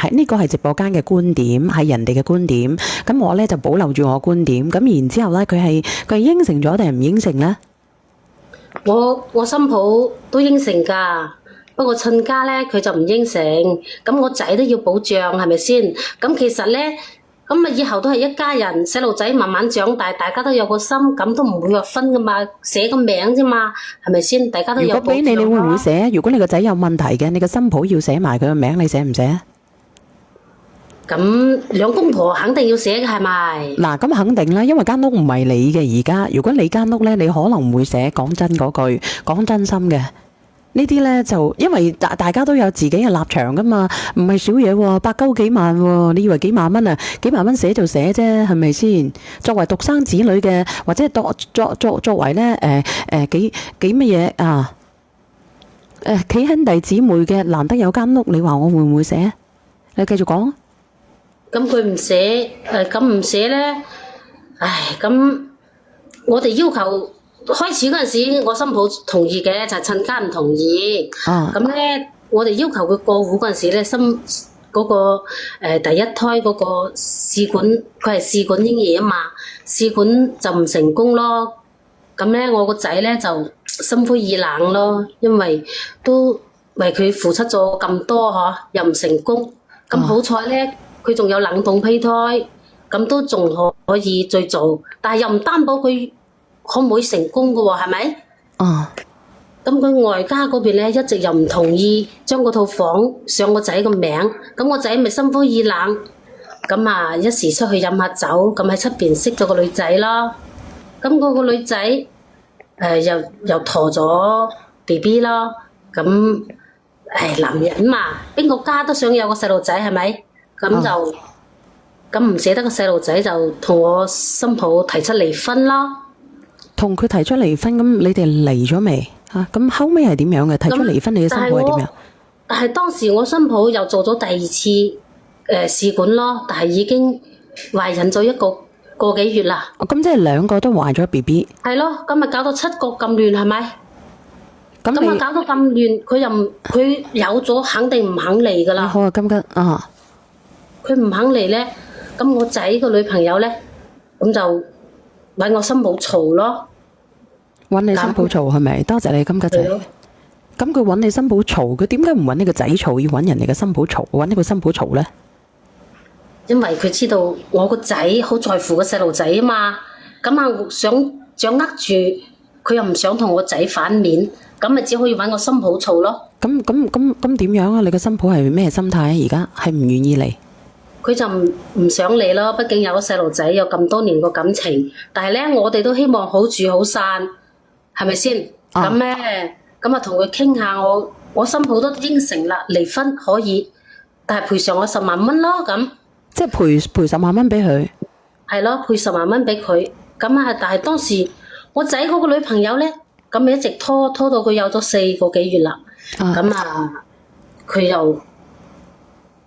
呢個係直播間嘅觀點，係人哋嘅觀點。咁我咧就保留住我觀點。咁然之後咧，佢係應承咗定係唔應承咧？我新抱都應承㗎，不過親家咧佢就唔應承。咁我仔都要保障，係咪先？咁其實咧，咁啊以後都係一家人，細路仔慢慢長大，大家都有個心，咁都唔會話分㗎嘛，寫個名啫嘛，係咪先？大家都有保障。如果俾你，你會唔會寫？如果你個仔有問題嘅，你個新抱要寫埋佢個名，你寫唔寫？咁兩公婆肯定要寫嘅，係咪？嗱，咁肯定啦，因為間屋唔係你嘅而家。如果你間屋咧，你可能會寫講真嗰句，講真心嘅。呢啲咧就因為大家都有自己嘅立場噶嘛，唔係少嘢喎，8幾萬喎，你以為幾萬蚊啊？幾萬蚊寫就寫啫，係咪先？作為獨生子女嘅，或者作為咧幾乜嘢啊？幾兄弟姊妹嘅，難得有間屋，你話我會唔會寫？你繼續講。咁佢唔寫，咁唔寫咧，唉，咁我哋要求開始嗰陣時，我新抱同意嘅，就係親家唔同意。咁咧，我哋要求佢過戶嗰陣時咧，嗰個第一胎嗰個試管，佢係試管嬰兒啊嘛，試管就唔成功咯。咁咧，我個仔咧就心灰意冷咯，因為都為佢付出咗咁多嗬，又唔成功。咁好彩咧。佢仲有冷凍胚胎，咁都仲可以再做，但係又唔擔保佢可唔可以成功嘅喎，係咪？咁佢外家嗰邊咧一直又唔同意將嗰套房上個仔個名，咁個仔咪心灰意冷，咁啊一時出去飲下酒，咁喺出邊識咗個女仔咯，咁嗰個女仔又陀咗 BB 咯，咁男人嘛，邊個家都想有個細路仔，係咪？咁就咁唔捨得個細路仔，就同我新抱提出離婚咯。同佢提出離婚，咁你哋離咗未？咁後尾係點樣嘅？提出離婚，你嘅新抱係點樣？但係當時我新抱又做咗第二次試管咯，但係已經懷孕咗個幾月啦。咁即係兩個都懷咗 BB。係咯，咁咪搞到七國咁亂，係咪？咁啊搞到咁亂，佢有咗肯定唔肯離噶啦。好啊，金吉佢唔肯嚟咧，咁我仔個女朋友咧，咁就搵我新抱嘈咯。搵你新抱嘈係咪？多謝你金吉仔。咁佢搵你新抱嘈，佢點解唔搵你個仔嘈，要搵人哋嘅新抱嘈？搵你個新抱嘈咧？因為佢知道我個仔好在乎個細路仔啊嘛，咁啊想掌握住，佢又唔想同我仔反面，咁咪只可以搵我新抱嘈咯。咁點樣啊？你個新抱係咩心態啊？而家係唔願意嚟？佢就唔想嚟咯，畢竟有個細路仔，有咁多年個感情。但係咧，我哋都希望好聚好散，係咪先？咁咧，咁啊同佢傾下，我新抱都應承啦，離婚可以，但係賠償我10萬蚊咯，咁。即係賠10萬蚊俾佢。係咯，賠10萬蚊俾佢。咁啊，但係當時我仔嗰個女朋友咧，咁咪一直拖到佢有咗4個幾月啦。咁佢又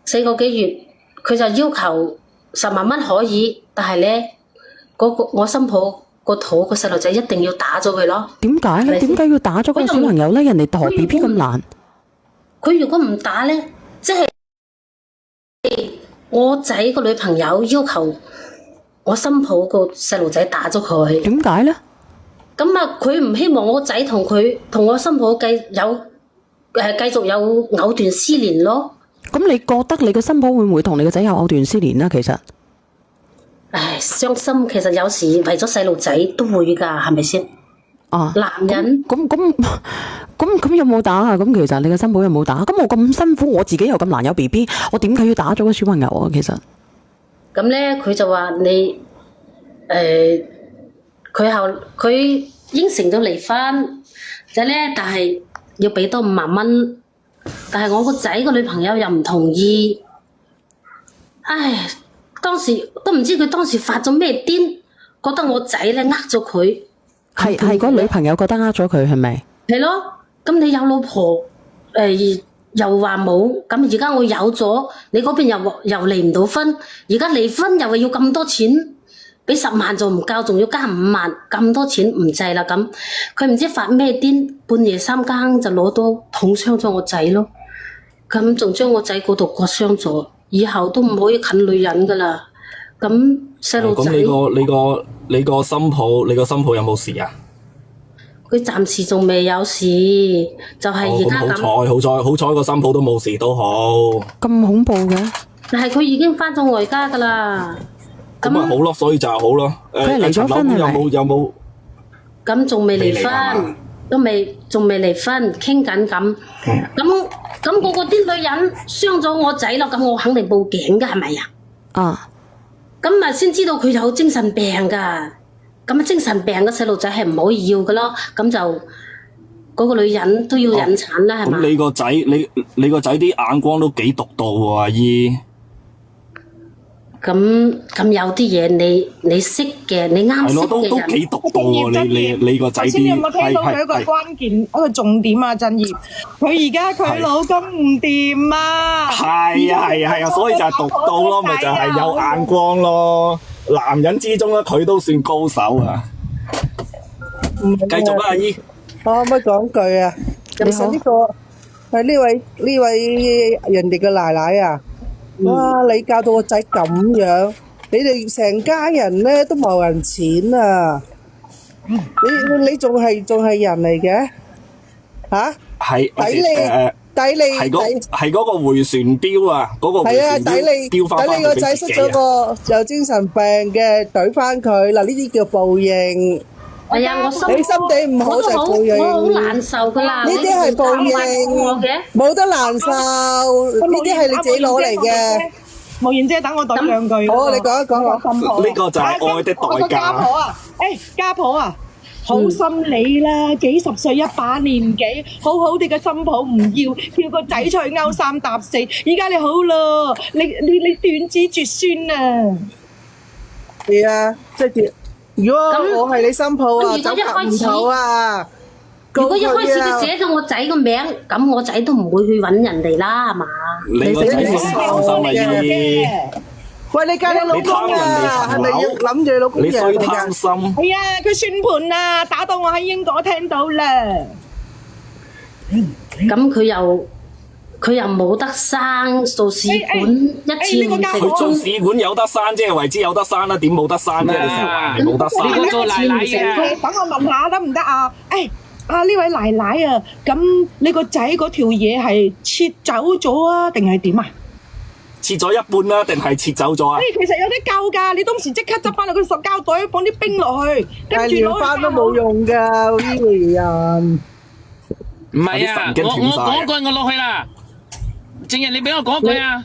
4個幾月。佢就要求10萬蚊可以，但係咧我新抱個肚個細路仔一定要打咗佢咯。點解咧？點解要打咗個小朋友咧？人哋陀 BB 咁難。佢如果唔打咧，即係我仔個女朋友要求我新抱個細路仔打咗佢。點解咧？咁啊，佢唔希望我仔同我新抱繼續有藕斷絲連咯。咁你覺得你個新抱會唔會同你個仔有藕斷絲連咧？其實，唉，傷心。其實有時為咗細路仔都會噶，係咪先？男人咁有冇打啊？咁其實你個新抱有冇打？咁我咁辛苦，我自己又咁難有 BB， 我點解要打咗個小朋友啊？其實，咁咧佢就話你，佢應承咗離婚，就咧，但係要俾多5萬蚊。但係我個仔個女朋友又唔同意，唉，當時都唔知佢當時發咗咩癲，覺得我仔咧呃咗佢，係個女朋友覺得呃咗佢係咪？係咯，咁你有老婆，又話冇，咁而家我有咗，你嗰邊又離唔到婚，而家離婚又係要咁多錢，俾10萬仲唔夠，仲要加5萬，咁多錢唔制啦咁。佢唔知發咩癲，半夜3更就攞刀捅傷咗我仔咯。咁仲將我仔嗰度割傷咗，以後都唔可以近女人噶啦。咁細路仔，你個新抱有冇事啊？佢暫時仲未有事，就係而家咁。好彩個新抱都冇事都好。咁恐怖嘅？但係佢已經翻咗外家噶啦。咁咪好咯，所以就係好咯。佢係離咗婚係咪？有冇？咁仲未離婚，仲未離婚，傾緊咁。咁嗰個啲女人傷咗我仔咯，咁我肯定報警噶，係咪啊？啊！咁咪先知道佢有精神病噶。咁精神病嘅細路仔係唔可以要噶咯。咁就嗰個女人都要引產啦，係嘛？咁你個仔啲眼光都幾獨到喎，阿姨。咁有啲嘢你識嘅，你啱識嘅人都幾獨到喎，你個仔啲。頭先你有冇聽到佢一個關鍵一個重點啊？振業，佢而家佢老公唔掂啊！係啊，所以就係獨到咯，咪就係有眼光咯。男人之中咧，佢都算高手啊！繼續啦，阿姨。我可唔可以講句啊？其實呢個係呢位人哋嘅奶奶啊！哇！你教到個仔咁樣，你哋成家人咧都冇人錢啊！你仲係人嚟嘅吓？係抵你係嗰個回旋鏢啊！嗰個回旋鏢鏢翻抵你個仔失咗個有精神病嘅，懟翻佢嗱，呢啲叫報應。係啊，你心地唔好就報應。我好難受噶啦。呢啲係報應，冇得難受。呢啲係你自己攞嚟嘅。無言姐，等我講兩句。好，你講一講我。呢個就係愛的代價。家婆啊，家婆啊，好心你啦，幾十歲一把年紀，好好哋嘅新抱唔要，叫個仔出去勾三搭四。而家你好咯，你斷子絕孫啊！係啊，即係如果我係你新抱啊，走夾唔到啊！如果一開始佢寫咗我仔個名，咁我仔都唔會去揾人哋啦，係嘛？你個仔先貪心啊！姨，喂，你嫁你老公啊？係咪要諗住老公嘅？你衰貪心。係啊，佢算盤啊，打到我喺英國聽到啦。咁佢又冇得生，做試管一次唔成佢做功。試管有得生啫，為之有得生啦，點冇得生啫？你成日話人哋冇得生。呢個做奶奶嘅，等我問下得唔得啊？呢位奶奶啊，咁你個仔嗰條嘢係切走咗啊，定係點啊？切咗一半啦，定係切走咗啊？其實有啲救㗎，你當時即刻執翻落個塑膠袋，放啲冰落去，跟住攞翻都冇用㗎，呢個人。唔係啊，我講句我落去啦。正日你俾我講句啊。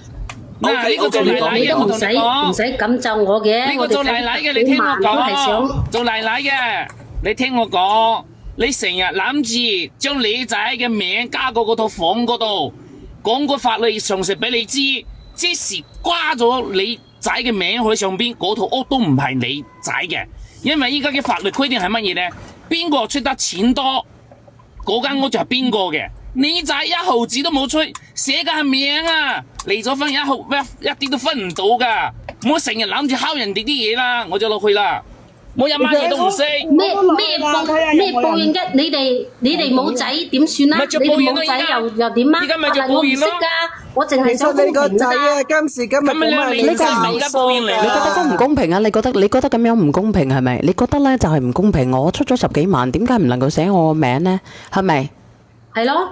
嗱，呢個做奶奶嘅我同你講，唔使咁就我嘅。呢個做奶奶嘅你聽我講，做奶奶嘅你聽我講。你成日諗住將你仔嘅名加過嗰套房嗰度，講個法律常識俾你知，即時瓜咗你仔嘅名喺上邊，嗰套屋都唔係你仔嘅，因為依家嘅法律規定係乜嘢呢？邊個出得錢多，嗰間屋就係邊個嘅。你仔一毫子都冇出，寫嘅係名啊，離咗婚一啲都分唔到噶，唔好成日諗住敲人哋啲嘢啦，我就落去啦。我一晚嘢都唔識，咩報應啫？你哋冇仔點算啊？你哋冇仔又點啊？而家咪就報應咯。我淨係想其實你個仔啊，今時今日冇乜你就係而家報應嚟啦。你覺得都唔公平啊？你覺得咁樣唔公平係咪？你覺得咧就係唔公平。我出咗10幾萬，點解唔能夠寫我個名咧？係咪？係咯。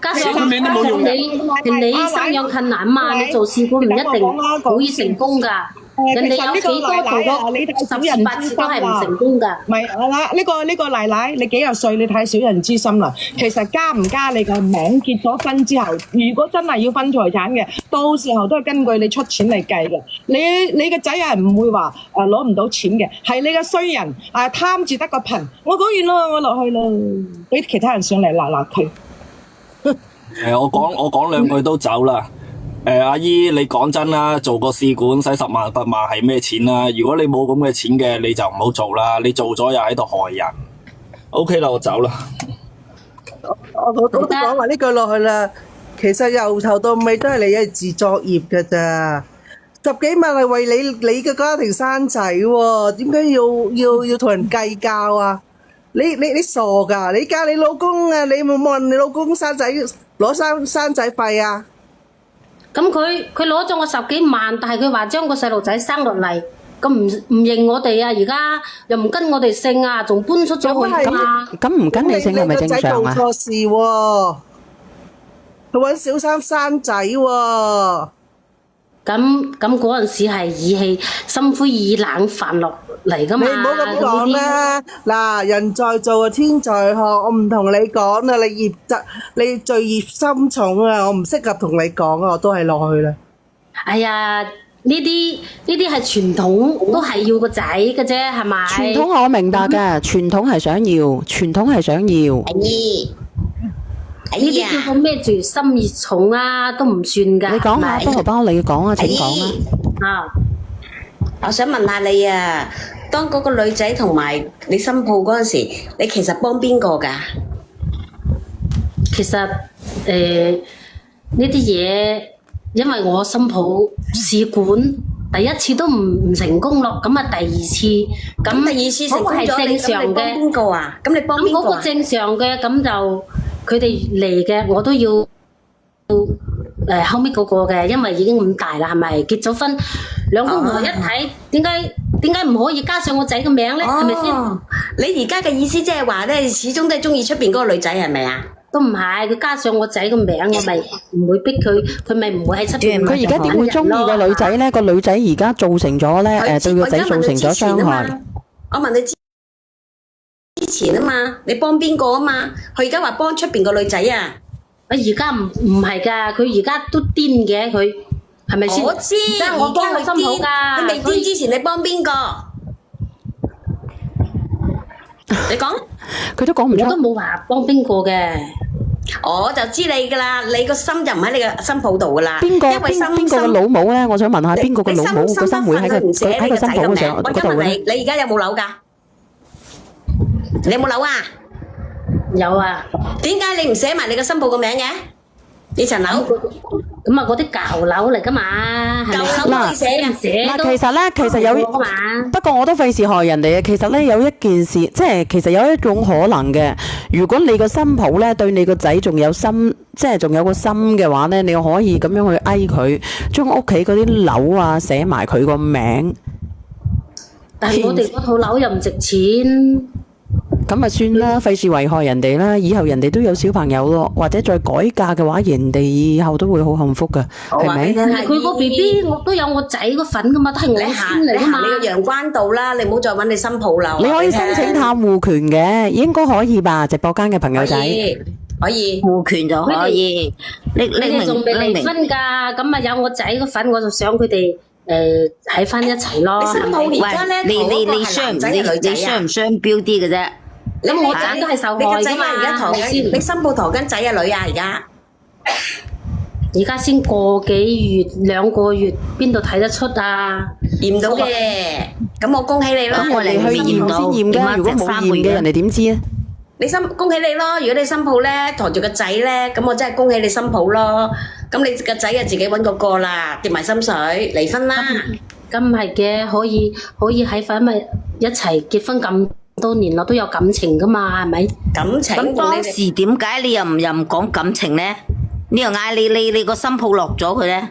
加上寫個名都冇用嘅。你生養困難嘛，你做試管唔一定可以成功㗎。人哋有幾多做過10次8次都係唔成功㗎。唔係啦，呢個奶奶你幾廿歲，你太小人之心啦。其實加唔加你個名，結咗婚之後，如果真係要分財產嘅，到時候都係根據你出錢嚟計嘅。你個仔係唔會話攞唔到錢嘅，係你個衰人貪住得個貧。我講完啦，我落去啦，俾其他人上嚟鬧佢。我講兩句都走啦。阿姨，你講真啦，做個試管使10萬8萬係咩錢啦？如果你冇咁嘅錢嘅，你就唔好做啦。你做咗又喺度害人。OK 啦，我走啦。我都講埋呢句落去啦。其實由頭到尾都係你嘅自作業㗎咋。10幾萬係為你嘅家庭生仔喎，點解要同人計較啊？你傻㗎？你嫁你老公啊？你冇問你老公生仔攞生仔費啊？咁咁佢攞咗我10幾萬，但係佢話將個細路仔生落嚟，咁唔認我哋啊！而家又唔跟我哋姓啊，仲搬出咗去嘛？咁唔跟你姓係咪正常啊？你個仔做錯事喎，佢揾小三生仔喎。咁嗰陣時係意氣心灰意冷犯落嚟噶嘛？你唔好咁講啦！嗱，人在做天在看，我唔同你講啦，你罪孽深重啊！我唔適合同你講啊，我都係落去啦。哎呀，呢啲係傳統，都係要個仔嘅啫，係咪？傳統我明白嘅，傳統係想要，傳統係想要。呢啲叫做咩住心意重啊，都唔算噶。你講下，菠蘿包你講啊，請講啊。我想問下你啊，當嗰個女仔同埋你新抱嗰陣時，你其實幫邊個㗎？其實呢啲嘢，因為我新抱試管第一次都唔成功咯，咁啊第二次，咁第二次成功咗，係正常你幫嘅。邊個啊？咁你幫邊個啊？咁嗰個正常嘅，咁就佢哋嚟嘅，我都要後尾嗰個嘅，因為已經咁大啦，係咪結咗婚？兩公婆一睇，點解唔可以加上我仔嘅名咧？係咪先？你而家嘅意思即係話咧，始終都係中意出邊嗰個女仔係咪啊？都唔係，佢加上我仔嘅名，我咪唔會逼佢，佢咪唔會喺出邊。佢而家點會中意個女仔咧？個女仔而家造成咗咧對個仔造成咗傷害。我問你之前啊嘛，你幫邊個啊嘛？佢而家話幫出邊個女仔啊？而家唔係㗎，佢而家都癲嘅，佢係咪先？我知，而家我幫佢心好㗎。佢未癲之前，你幫邊個？你講，佢都講唔出。我都冇話幫邊個嘅。我就知你㗎啦，你個心就唔喺你嘅心抱度㗎啦。邊個嘅老母咧？我想問下邊個嘅老母個心會喺個心抱上我而嗰度咧？家問你，你而家有冇樓㗎？你有冇樓啊？有啊。點解你唔寫埋你個新抱個名嘅？呢層樓咁啊，嗰啲舊樓嚟噶嘛，係咪？舊樓都寫啊，嗱，其實有，不過我都費事害人哋啊。其實咧有一件事，即係其實有一種可能嘅。如果你個新抱咧對你個仔仲有心，即係仲有個心嘅話咧，你可以咁樣去哀佢，將屋企嗰啲樓啊寫埋佢個名。但係我哋嗰套樓又唔值錢。咁咪算啦，費事危害人哋啦。以後人哋都有小朋友咯，或者再改嫁嘅話，人哋以後都會好幸福噶，係咪？佢個 BB 我都有我仔個份噶嘛，都係我先嚟噶嘛。你個陽關道啦，你唔好再揾你新抱啦。你可以申請探戶權嘅，應該可以吧？直播間嘅朋友仔可以戶權就可以。你哋仲未離婚㗎？咁啊有我仔個份，我就想佢哋喺翻一齊咯。你新抱而家咧，你雙唔雙標啲嘅啫？咁我仔都係受害㗎嘛，而家陀緊，你新抱陀緊仔啊女啊而家先個幾月2個月，邊度睇得出啊？驗到嘅，咁我恭喜你咯。咁我哋去驗先驗㗎，如果冇驗嘅人哋點知啊？恭喜你咯！如果你新抱咧陀住個仔咧，咁我真係恭喜你新抱咯。咁你個仔啊自己揾個啦，跌埋心水，離婚啦。咁係嘅，可以喺翻咪一齊結婚咁多年咯，都有感情噶嘛，係咪？感情咁當時點解你又唔講感情咧？你又嗌你個新抱落咗佢咧？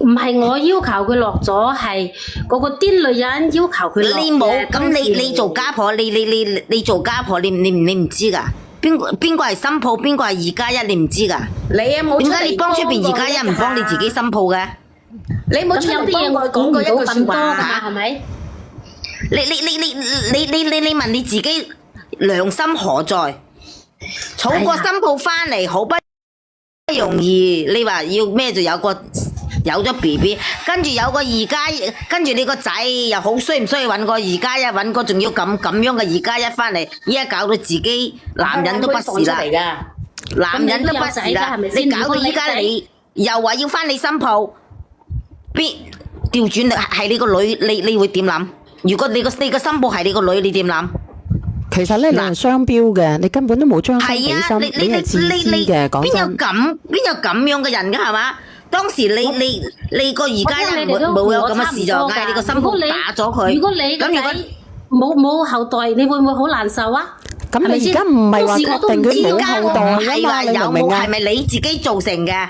唔係我要求佢落咗，係嗰個癲女人要求佢落嘅。你冇咁你做家婆，你做家婆，你唔知㗎？邊個係新抱，邊個係2+1，你唔知㗎？你啊冇點解你幫出邊2+1唔幫你自己新抱嘅？你冇出嚟幫我講過一句説話㗎，係咪？你問你自己良心何在？儲個新抱翻嚟好不容易，你話要咩就有咗 BB， 跟住有個2+1，跟住你個仔又好衰唔衰揾個2+1，揾個仲要咁樣嘅2+1翻嚟，依家搞到自己男人都不是啦，男人都不是啦，你搞到依家你又話要翻你新抱，調轉係你個女，你會點諗？如果你個新抱係你個女，你點諗？其實咧，你係雙標嘅，你根本都冇將心比心，你係自私嘅。講真，邊有咁樣嘅人㗎係嘛？當時你個2+1冇有咁嘅事就嗌你個新抱打咗佢。如果你個仔冇後代，你會唔會好難受啊？咁你而家唔係話確定佢冇後代啊嘛？你明唔明啊？係咪你自己造成嘅？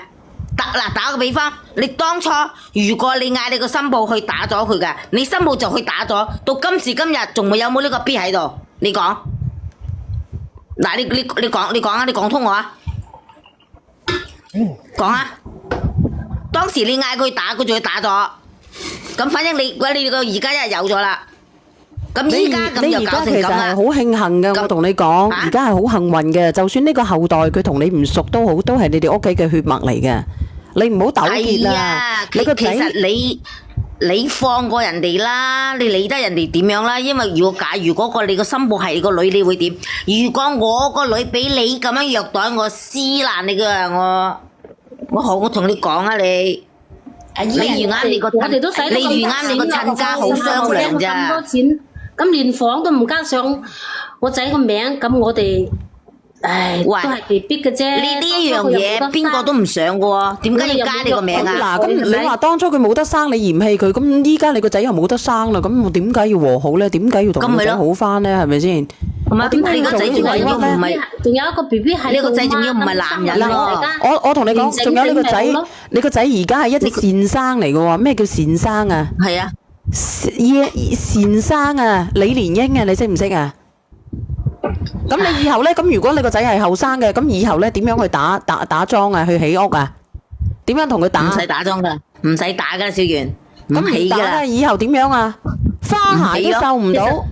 打個比方，你當初如果你嗌你個新抱去打咗佢嘅，你新抱就去打咗，到今時今日仲會有冇呢個 B 喺度？你講，嗱你講啊，你講通我啊，講啊，當時你嗌佢打，佢就去打咗，咁反正你個而家有咗啦。咁依家咁就搞成咁啦。好慶幸嘅，我同你講，而家係好幸運嘅。就算呢個後代佢同你唔熟都好，都係你哋屋企嘅血脈嚟嘅。你唔好糾結啦。你個仔其實你放過人哋啦，你理得人哋點樣啦？因為如果你個新抱係個女，你會點？如果我個女俾你咁樣虐待我，撕爛你噶我同你講啊你。你預啱你個我哋都使你預啱你個親家好商量咋？咁多錢，咁連房都唔加上我仔個名，咁我哋唉都係被逼嘅啫。呢一樣嘢邊個都唔想嘅喎，點解要加你個名啊？嗱，咁你話當初佢冇得生，你嫌棄佢，咁依家你個仔又冇得生啦，咁我點解要和好咧？點解要同個仔好翻咧？係咪先？咁點解你個仔仲要唔係？仲有一個 B B 係你個仔仲要唔係男人咯？我同你講，仲有你個仔，你個仔而家係一隻善生嚟嘅喎。咩叫善生啊？係啊，善生啊，李連英啊，你識唔識啊？咁你以後咧，咁如果你個仔係後生嘅，咁以後咧點樣去打樁啊？去起屋啊？點樣同佢打？唔使打樁噶，唔使打噶，小圓，唔咁起噶啦唔打咧，。以後點樣啊？花鞋都收唔到。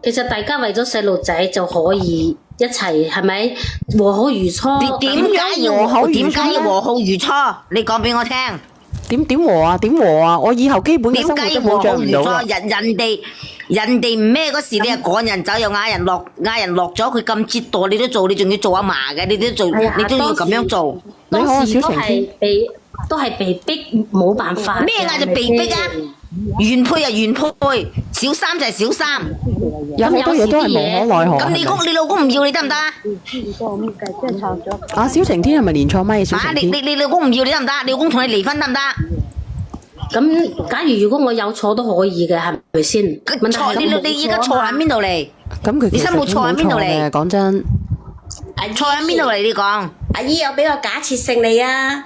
其實大家為咗細路仔就可以一齊，係咪和好如初？點解要和好如初？你講俾我聽。點和啊？點和啊？我以後基本嘅點生活解要和好都保障唔如初？到啊！人哋唔咩嗰時，你係趕人走又嗌人落咗，佢咁折墮你都做，你仲要做阿嫲嘅，你都做，你都要咁樣做。當時都係被逼，冇辦法。咩嗌就被逼啊？原配就原配，小三就係小三。有好多嘢都係無可奈何。咁你老公唔要你得唔得啊？阿小晴天係咪連錯咪？小啊！晴天，你老公唔要你得唔得？你老公同你離婚得唔得？咁假如果我有錯都可以嘅，係咪先？錯你而家錯喺邊度嚟？咁佢你新抱錯喺邊度嚟？講真，錯喺邊度嚟？你講。阿姨有俾個假設性你啊！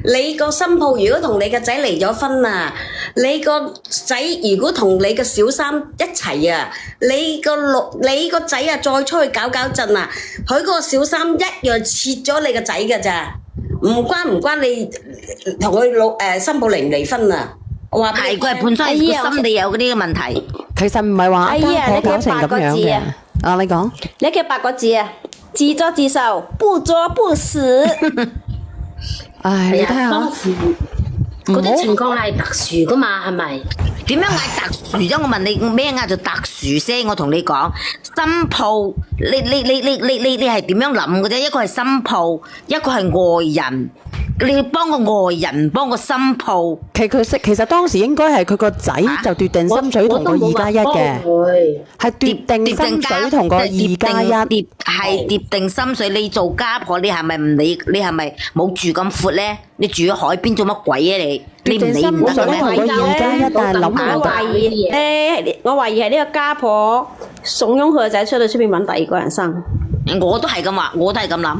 你個新抱如果同你個仔離咗婚啊，你個仔如果同你個小三一齊啊，你個仔啊再出去搞震啊，佢個小三一樣切咗你個仔㗎咋，唔關你同佢新抱離唔離婚啊？我話係佢係本身個心理有嗰啲問題。其實唔係話阿姨啊家婆搞成咁樣你叫8個字嘅啊。啊，你講。你叫8個字啊，自作自受，不作不死。唉，你睇下，當時嗰啲情況係特殊噶嘛，係咪？點樣嗌特殊啫？我問你咩嗌做特殊先？我同你講，新抱，你係點樣諗嘅啫？一個係新抱，一個係外人。你要幫個外人，幫個新抱。其實當時應該係佢個仔就奪定心水同個2+1嘅，係奪定心水同個2+1。係奪定心水。你做家婆，你係咪唔理？你係咪冇住咁闊咧？你住喺海邊做乜鬼啊你？你唔理唔得嘅咩？同個2+1，但係諗唔到。我懷疑係呢個家婆慫恿佢個仔出去出邊揾第二個人生。我都係咁話，我都係咁諗。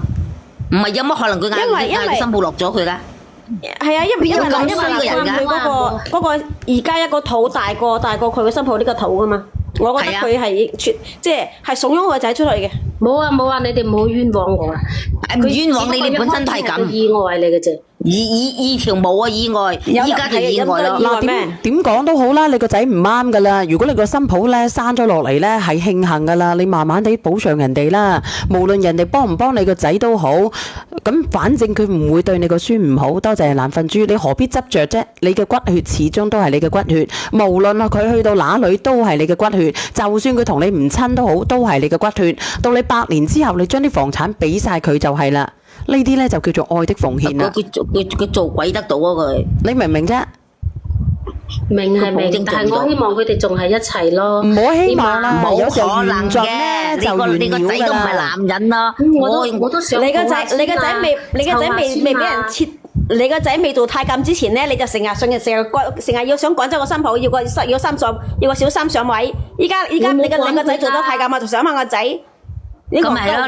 唔係有乜可能佢嗌新抱落咗佢咧？係啊，因為咁衰嘅人㗎。佢嗰個2+1個肚大過佢個新抱呢個肚噶嘛。我覺得佢係即係慫恿佢個仔出去嘅。冇啊，你哋唔好冤枉我啊！唔冤枉你，你本身都係咁。意外嚟嘅啫。二條冇啊意外，依家就意外咯。嗱，點講都好啦，你個仔唔啱噶啦。如果你個新抱咧生咗落嚟咧係慶幸噶啦，你慢慢地補償人哋啦。無論人哋幫唔幫你個仔都好，咁反正佢唔會對你個孫唔好。多謝爛瞓豬，你何必執着啫？你嘅骨血始終都係你嘅骨血，無論啊佢去到哪裏都係你嘅骨血。就算佢同你唔親都好，都係你嘅骨血。到你100年之後，你將啲房產俾晒佢就係啦。呢啲咧就叫做愛的奉獻啦。佢做鬼得到啊佢！你明唔明啫？明，但係我希望佢哋仲係一齊咯。唔好希望啦，冇有時候可能緣盡嘅。咧就你個仔都唔係男人啦。我都想。你個仔未俾人切。你個仔未做太監之前咧，你就成日要想趕走個新抱，要個小三上位。依家你個仔做咗太監啊，就想問個仔。咁咪係咯，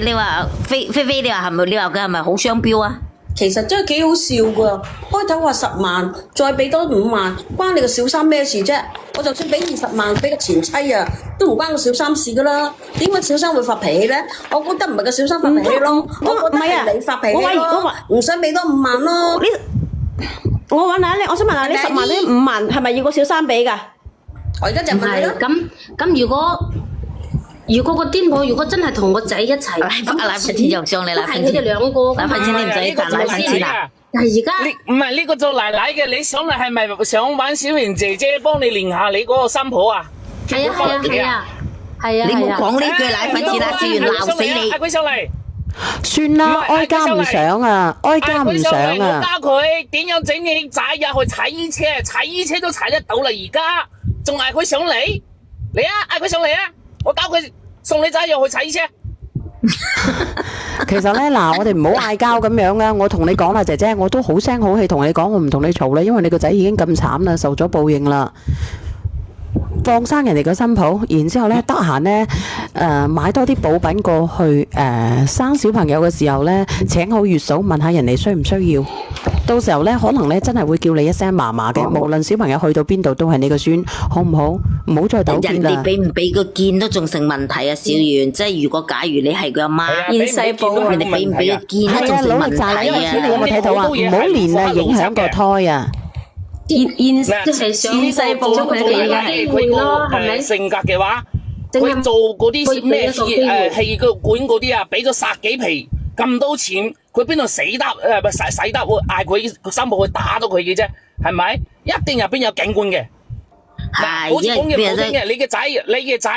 你話菲菲，你話係咪？你話佢係咪好雙標啊？其實真係幾好笑噶。開頭話10萬，再俾多5萬，關你個小三咩事啫？我就算俾20萬俾個前妻啊，都唔關個小三事噶啦。點解小三會發脾氣咧？我覺得唔係個小三發脾氣咯，我覺得係你發脾氣咯，唔想俾多5萬咯。我問下你，我想問下你10萬呢5萬係咪要個小三俾㗎？我而家就問你咯。咁如果個癲婆如果真係同個仔一齊，奶粉錢又上嚟啦，係佢哋兩個㗎嘛。奶粉錢你唔使賺奶粉錢啊！但係而家唔係呢個做奶奶嘅，你上嚟係咪想揾小賢姐姐幫你練下你嗰個新抱啊？係啊，你冇講呢句奶粉錢啦，小賢鬧死你！嗌佢上嚟。算啦，哀家唔想啊，哀家唔想我啊。教佢點樣整你仔入去踩衣車，踩衣車都踩得到啦，而家仲嗌佢上嚟，嚟啊，嗌佢上嚟啊！我教佢送你仔入去踩衣車。其實咧，嗱，我哋唔好嗌交咁樣啊！我同你講啦，姐姐，我都好聲好氣同你講，我唔同你嘈啦，因為你個仔已經咁慘啦，受咗報應啦。放生人哋個新抱，然之後咧得閒咧買多啲補品過去生小朋友嘅時候咧請好月嫂問下人哋需唔需要，到時候咧可能咧真係會叫你一聲嫲嫲嘅，無論小朋友去到邊度都係你個孫，好唔好？唔好再糾結啦。人哋俾唔俾個見都仲成問題啊，小圓，即係如果假如你係佢阿媽，現世報人哋俾唔俾個見都仲成問題啊！你有冇睇到啊？唔好連啊，影響個胎啊！現世報咗佢哋嘅佢咯，係咪？性格嘅話，佢做嗰啲咩氣管嗰啲啊，俾咗殺幾皮咁多錢，佢邊度死得使得會嗌佢新抱去打到佢嘅啫？係咪？一定入邊有警官嘅。係，好似講嘅冇警嘅，你嘅仔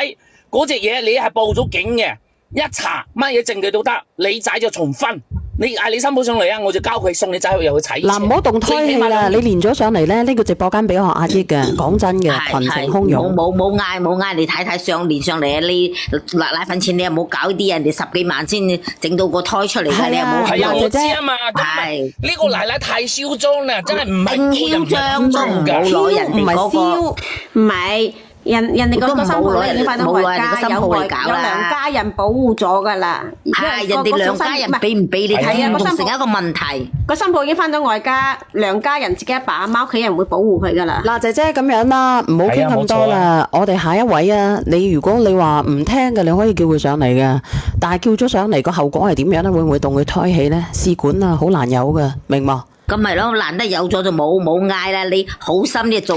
嗰隻嘢，你係報咗警嘅，一查乜嘢證據都得，你仔就重婚。你嗌你新抱上嚟啊，我就交佢送你仔去入去睇。嗱，唔好動胎氣啦！你連咗上嚟咧，呢個直播間俾我壓抑嘅，講真嘅，群情洶湧。冇嗌，你太太連上嚟啊！你奶粉錢你又冇搞啲人哋10幾萬先整到個胎出嚟㗎，你又冇係啊，我知啊嘛。係呢個奶奶太囂張啦，真係唔係囂張都唔好攞人哋嗰個，唔係。人哋個新抱已經翻到外家，有兩家人保護咗㗎啦。係人哋兩家人俾唔俾你睇，仲成一個問題。個新抱已經翻咗外家，兩家人自己阿爸阿媽屋企人會保護佢㗎啦。嗱，姐姐咁樣啦，唔好傾咁多啦。我哋下一位啊，如果你話唔聽嘅，你可以叫佢上嚟嘅。但係叫咗上嚟個後果係點樣咧？會唔會動佢胎氣咧？試管啊，好難有㗎，明冇？咁咪咯，難得有咗就冇嗌啦。你好心啲做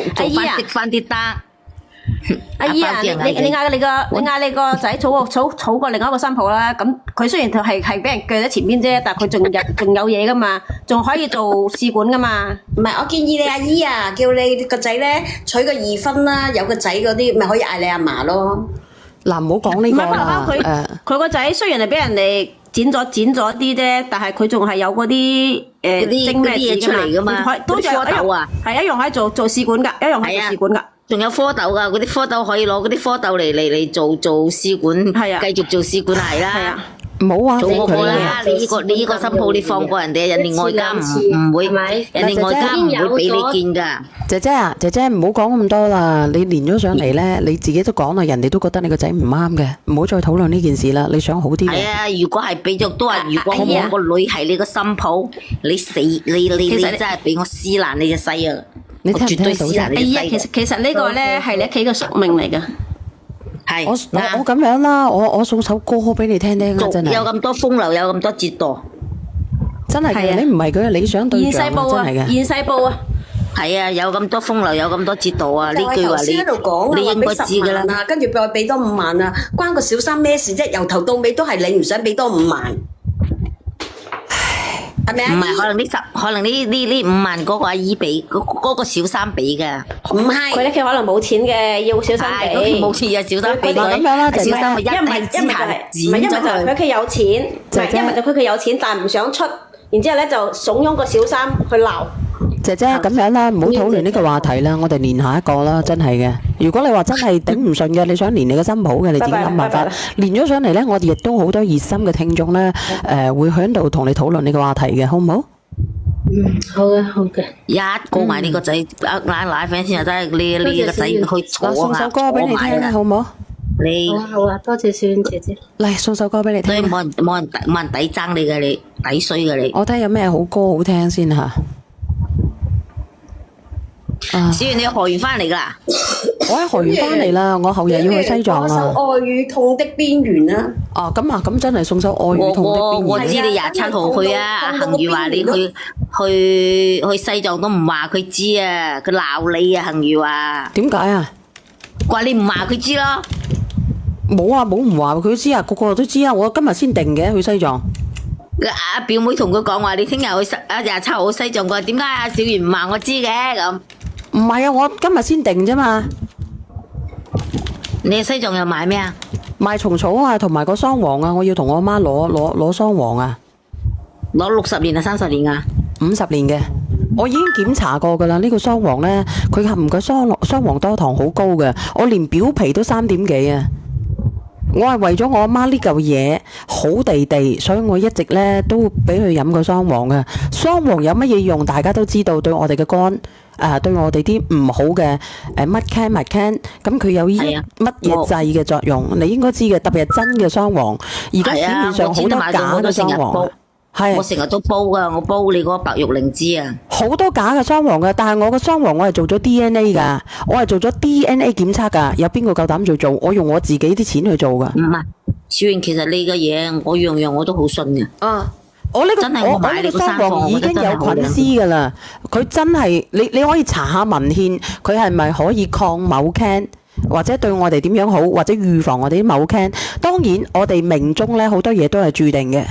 翻啲得。阿姨啊，你嗌你個仔儲過另外一個新抱啦。咁佢雖然係俾人鋸喺前邊啫，但係佢仲有嘢噶嘛，仲可以做試管噶嘛。唔係，我建議你阿姨啊，叫你個仔咧娶個2婚啦，有個仔嗰啲咪可以嗌你阿嫲咯。嗱，唔好講呢個啦。佢個仔雖然係俾人哋剪咗啲啫，但係佢仲係有嗰啲精咩嘢出嚟噶嘛，都係一樣可以做試管噶，一樣可以做試管噶。仲有蝌蚪噶，嗰啲蝌蚪可以攞嗰啲蝌蚪嚟做試管，繼續做試管係啦。冇啊，做過啦。你呢個新抱你放過人哋，人哋外家唔會，人哋外家唔會俾你見噶。姐姐啊，姐姐唔好講咁多啦。你連咗上嚟咧，你自己都講啦，人哋都覺得你個仔唔啱嘅，唔好再討論呢件事啦。你想好啲嘅。係啊，如果係俾咗都話，如果我個女係你個新抱，你死你真係俾我撕爛你隻世啊！你聽唔聽到啫？其實呢個咧係你屋企嘅宿命嚟噶。係我咁樣啦，我送首歌俾你聽聽啦，真係。有咁多風流，有咁多折墮，真係嘅。你唔係佢嘅理想對象，真係嘅。現世報啊，係啊，有咁多風流，有咁多折墮啊！呢句話你應該知噶啦。跟住再俾多5萬啊，關個小三咩事啫？由頭到尾都係你唔想俾多5萬。係咪啊？唔係，可能呢5萬嗰個阿姨俾，嗰個小三俾噶。唔係，佢屋企可能冇錢嘅，要小三俾。冇錢啊，小三俾佢。咁樣啦，小三咪一係佢屋企有錢，一係就佢屋企有錢，但係唔想出，然之後咧就慫恿個小三去鬧。姐姐咁樣啦，唔好討論呢個話題啦，我哋連下一個啦，真係嘅。如果你話真係頂唔順嘅，你想連你嘅新抱嘅，你自己諗辦法。連咗上嚟咧，我哋亦都好多熱心嘅聽眾咧，會喺度同你討論呢個話題嘅，好唔好？好嘅，好嘅。一告埋呢個仔，奶粉先又真係你個仔去坐啊！送首歌俾你聽啦，好唔好？你好啊，多謝小婉姐姐。嚟送首歌俾你所以聽。冇人抵爭你嘅，你抵衰嘅你。我睇下有咩好歌好聽先吓。小圓你學完翻嚟噶啦？我喺學完翻嚟啦，我後日要去西藏嗰首啊。愛與痛的邊緣啦。哦，咁真係送首愛與痛的邊緣。我知你27號去啊，阿恒宇話你去西藏都唔話佢知啊，佢鬧你啊，恒宇話。點解啊？話你唔話佢知咯。冇啊，冇唔話佢知啊，個個都知啊。我今日先定嘅去西藏。阿表妹同佢講話，你聽日去27號西藏，佢話點解阿小圓唔話我知嘅咁？唔係啊，我今日先定啫嘛。你去西藏又買咩啊？買蟲草啊，同埋個桑黃啊，我要同我媽攞桑黃啊。攞60年啊，30年啊？50年嘅，我已經檢查過噶啦。呢個桑黃呢，佢含個桑黃多糖好高嘅，我連表皮都3點幾啊。我係為咗我阿媽呢嚿嘢好地地，所以我一直呢都俾佢飲個桑黃嘅。桑黃有乜嘢用？大家都知道，對我哋嘅肝，對我哋啲唔好嘅乜 can，咁佢有乜嘢劑嘅作用？你應該知嘅，特別係真嘅桑黃。而家市面上好多假嘅桑黃。我成日都煲噶，我煲你嗰個白玉靈芝啊，好多假嘅桑黃噶，但係我嘅桑黃我係做咗 DNA 噶，我係做咗 DNA 檢測噶，有邊個夠膽做？我用我自己啲錢去做噶。唔係，小圓，其實你嘅嘢我樣樣我都好信嘅。我呢個真係我買你個桑黃已經有菌絲噶啦，佢真係你可以查下文獻，佢係咪可以抗某 can？或者對我哋點樣好，或者預防我哋啲某 can。當然，我哋命中咧好多嘢都係注定嘅。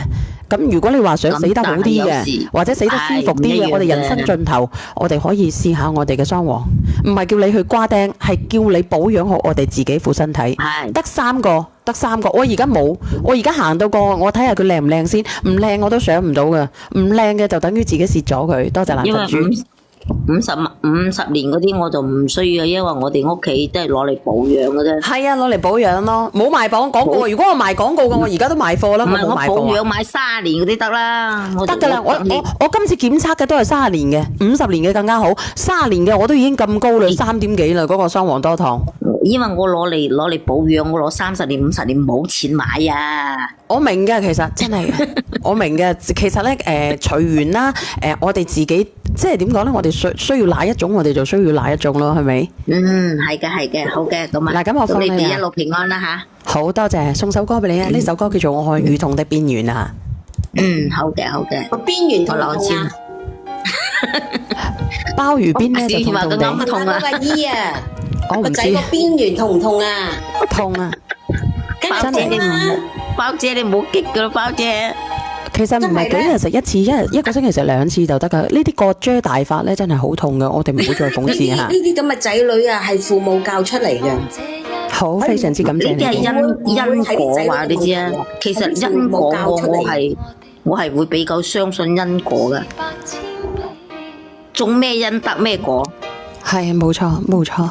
咁如果你話想死得好啲嘅，或者死得舒服啲嘅，我哋人生盡頭，我哋可以試下我哋嘅桑黃。唔係叫你去瓜釘，係叫你保養好我哋自己副身體。得3個，得3個。我而家冇，我而家行到過，我睇下佢靚唔靚先。唔靚我都上唔到嘅，唔靚嘅就等於自己蝕咗佢。多謝藍佛主。50年嗰啲我就唔需要，因為我哋屋企都係攞嚟保養嘅啫。係啊，攞嚟保養咯，冇賣廣告。如果我賣廣告嘅，我而家都賣貨啦。唔係我冇賣貨保養買30年嗰啲得啦，得㗎啦。我今次檢測嘅都係30年嘅，50年嘅更加好。30年嘅我都已經咁高啦，3點幾啦，嗰個桑黃多糖。因為我攞嚟保養，我攞30年50年冇錢買啊。我明嘅，其實真係我明嘅。其實咧，隨緣啦。我哋自己即係點講咧？我哋需要哪一種，我哋就需要哪一種咯，係咪？係嘅，好嘅，咁啊。嗱，咁我放你你哋一路平安啦吓。好多謝，送首歌俾你啊！呢首歌叫做《愛與痛的邊緣》啊。好嘅。個邊緣痛唔痛啊？鮑魚邊咧就痛我痛地。問下嗰個姨啊，我唔知個仔個邊緣痛唔痛啊？痛啊！包姐你唔好，包姐你唔好激噶啦，包姐。其實唔係幾日食一次，一個星期食2次就得噶。呢啲割啫大法咧真係好痛噶，我哋唔好再諷刺下。呢啲咁嘅仔女啊，係父母教出嚟嘅。好，非常之感謝你。呢啲係因果話你知啊。其實因果我係會比較相信因果噶。種咩因得咩果。係冇錯冇錯。